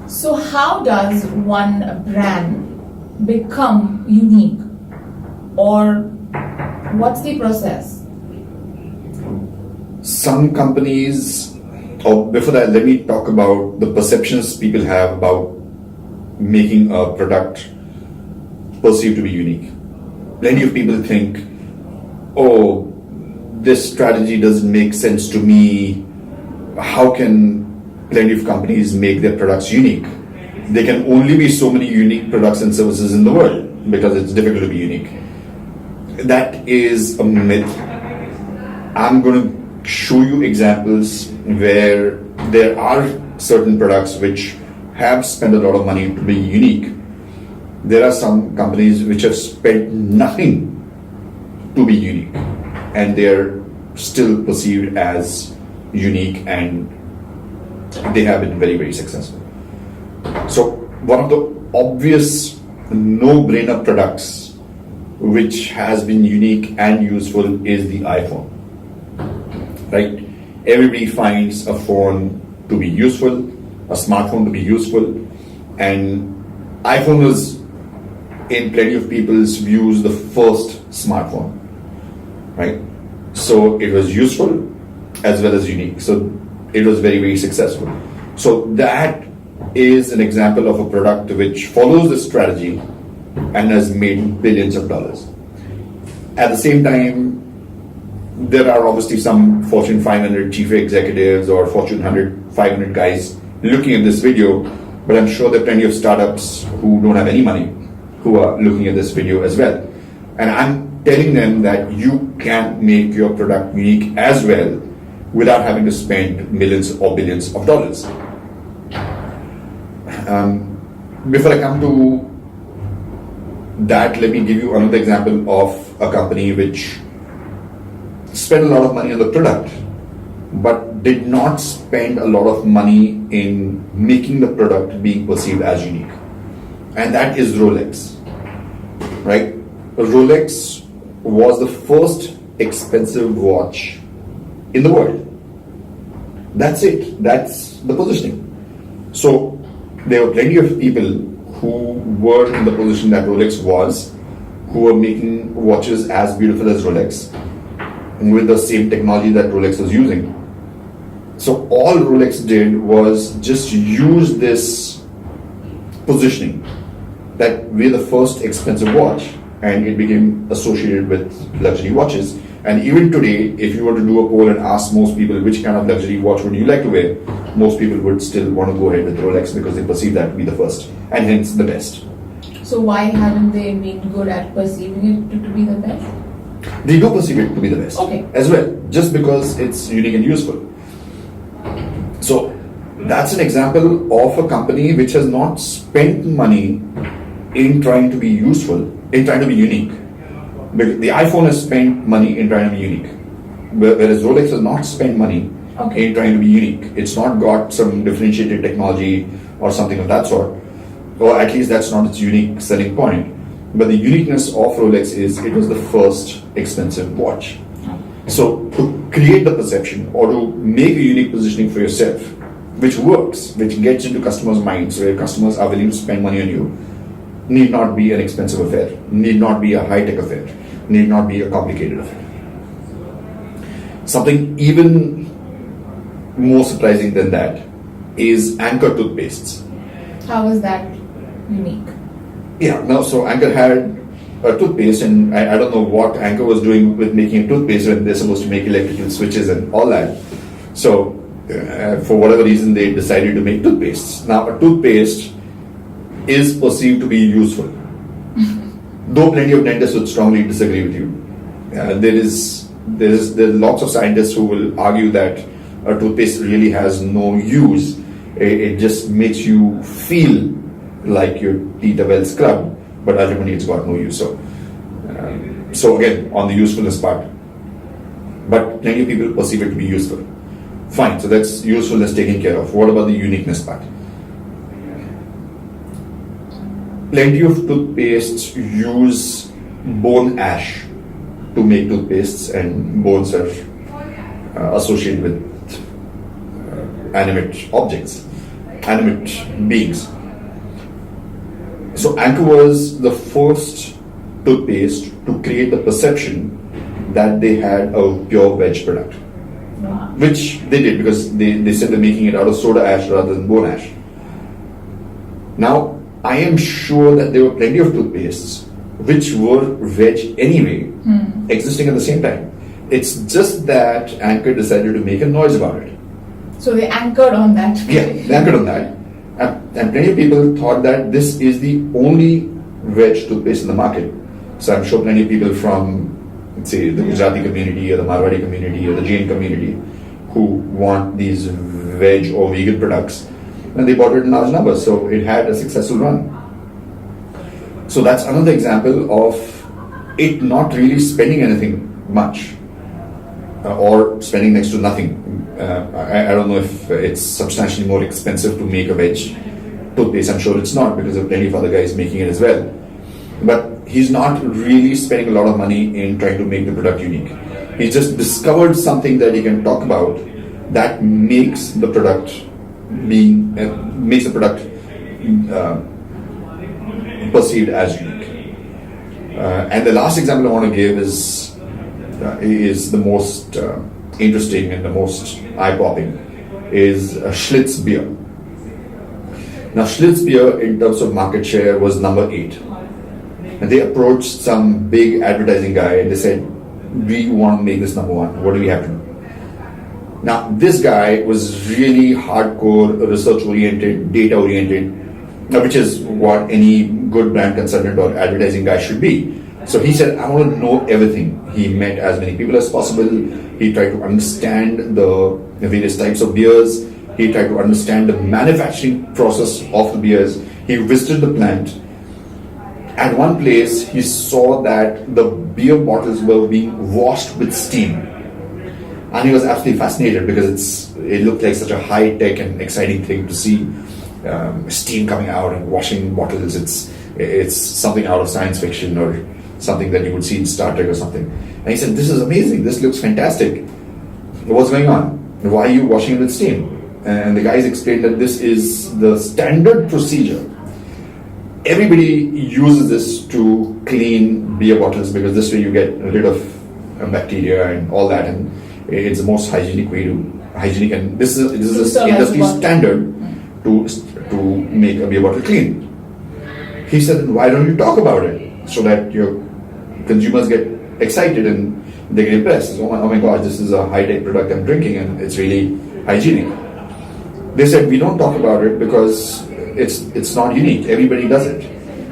So how does one brand become unique, or what's the process? Some companies, or before that, let me talk about the perceptions people have about making a product perceived to be unique. Plenty of people think, oh, this strategy doesn't make sense to me. How can plenty of companies make their products unique? There can only be so many unique products and services in the world because it's difficult to be unique. That is a myth. I'm going to show you examples where there are certain products which have spent a lot of money to be unique. There are some companies which have spent nothing to be unique, and they're still perceived as unique, and they have been very, very successful. So one of the obvious no-brainer products which has been unique and useful is the iPhone, right? Everybody finds a phone to be useful, a smartphone to be useful, and iPhone was, in plenty of people's views, the first smartphone, right? So it was useful as well as unique. So it was very, very successful. So that is an example of a product which follows this strategy and has made billions of dollars. At the same time, there are obviously some Fortune 500 chief executives or Fortune 100, 500 guys looking at this video, but I'm sure there are plenty of startups who don't have any money who are looking at this video as well. And I'm telling them that you can make your product unique as well without having to spend millions or billions of dollars. Before I come to that, let me give you another example of a company which spent a lot of money on the product but did not spend a lot of money in making the product being perceived as unique. And that is Rolex, right? Rolex was the first expensive watch in the world. That's it. That's the positioning. So there were plenty of people who were in the position that Rolex was, who were making watches as beautiful as Rolex with the same technology that Rolex was using. So all Rolex did was just use this positioning that we're the first expensive watch, and it became associated with luxury watches. And even today, if you were to do a poll and ask most people which kind of luxury watch would you like to wear, most people would still want to go ahead with Rolex because they perceive that to be the first and hence the best. So why haven't they been good at perceiving it to be the best? They do perceive it to be the best as well, just because it's unique and useful. So that's an example of a company which has not spent money in trying to be useful, in trying to be unique. The iPhone has spent money in trying to be unique, whereas Rolex has not spent money in trying to be unique. It's not got some differentiated technology or something of that sort, or at least that's not its unique selling point. But the uniqueness of Rolex is it was the first expensive watch. So to create the perception or to make a unique positioning for yourself, which works, which gets into customers' minds, where customers are willing to spend money on you, need not be an expensive affair, need not be a high-tech affair, need not be a complicated affair. Something even more surprising than that is Anchor toothpastes. How is that unique? Yeah, no, so Anchor had a toothpaste, and I don't know what Anchor was doing with making a toothpaste when they're supposed to make electrical switches and all that. So for whatever reason, they decided to make toothpastes. Now, a toothpaste is perceived to be useful, though plenty of dentists would strongly disagree with you. There's lots of scientists who will argue that a toothpaste really has no use. It just makes you feel like your teeth are well scrubbed, but ultimately it's got no use. So again, on the usefulness part, but plenty of people perceive it to be useful. Fine, so that's usefulness taken care of. What about the uniqueness part? Plenty of toothpastes use bone ash to make toothpastes, and bones are associated with animate objects. animate beings. So Anchor was the first toothpaste to create the perception that they had a pure veg product. Wow. Which they did because they said they're making it out of soda ash rather than bone ash. Now, I am sure that there were plenty of toothpastes which were veg anyway, existing at the same time. It's just that Anchor decided to make a noise about it. So they anchored on that. Yeah, they anchored on that. And plenty of people thought that this is the only veg toothpaste in the market. So I'm sure plenty of people from, let's say, the Gujarati community or the Marwari community or the Jain community who want these veg or vegan products, and they bought it in large numbers. So it had a successful run. So that's another example of it not really spending anything much or spending next to nothing. I don't know if it's substantially more expensive to make a veg toothpaste. I'm sure it's not because there are plenty of other guys making it as well. But he's not really spending a lot of money in trying to make the product unique. He just discovered something that he can talk about that makes the product perceived as unique. And the last example I want to give is the most interesting and the most eye-popping is Schlitz beer. Now Schlitz beer in terms of market share was number 8. And they approached some big advertising guy and they said, we want to make this number 1. What do we have to do? Now this guy was really hardcore, research-oriented, data-oriented, which is what any good brand consultant or advertising guy should be. So he said, I want to know everything. He met as many people as possible. He tried to understand the various types of beers. He tried to understand the manufacturing process of the beers. He visited the plant. At one place, he saw that the beer bottles were being washed with steam. And he was absolutely fascinated because it looked like such a high-tech and exciting thing to see steam coming out and washing bottles. It's something out of science fiction or something that you would see in Star Trek or something. And he said, this is amazing. This looks fantastic. What's going on? Why are you washing it with steam? And the guys explained that this is the standard procedure. Everybody uses this to clean beer bottles because this way you get rid of bacteria and all that, and it's the most hygienic way and this is industry standard to make a beer bottle clean. He said, why don't you talk about it so that your consumers get excited and they get impressed? Oh my gosh, this is a high-tech product I'm drinking and it's really hygienic. They said, we don't talk about it because it's not unique. Everybody does it.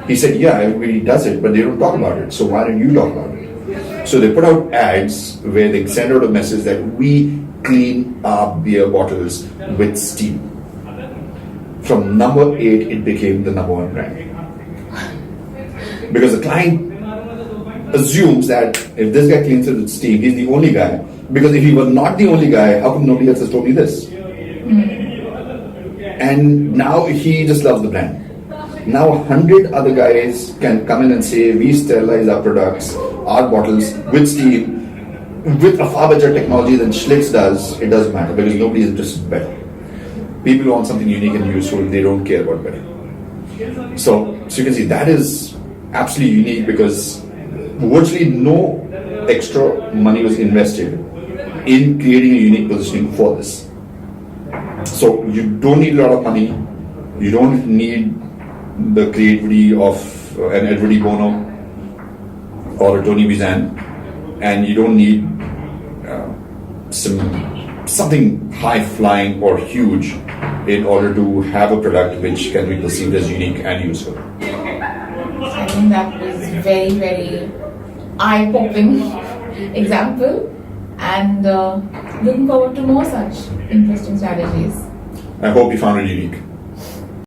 He said, yeah, everybody does it, but they don't talk about it. So why don't you talk about it? So they put out ads where they send out a message that we clean our beer bottles with steam. From number 8, it became the number 1 brand. Because the client assumes that if this guy cleans it with steam, he's the only guy. Because if he was not the only guy, how come nobody else has told me this? And now he just loves the brand. Now 100 other guys can come in and say, we sterilize our products, our bottles with steam, with a far better technology than Schlitz does. It doesn't matter because nobody is interested in better. People want something unique and useful, they don't care about better. So you can see that is absolutely unique because virtually no extra money was invested in creating a unique positioning for this. So you don't need a lot of money, you don't need the creativity of an Edward E. Bono or a Tony Bizan, and you don't need something high-flying or huge in order to have a product which can be perceived as unique and useful. I think that was very, very eye-popping example, and looking forward to more such interesting strategies. I hope you found it unique.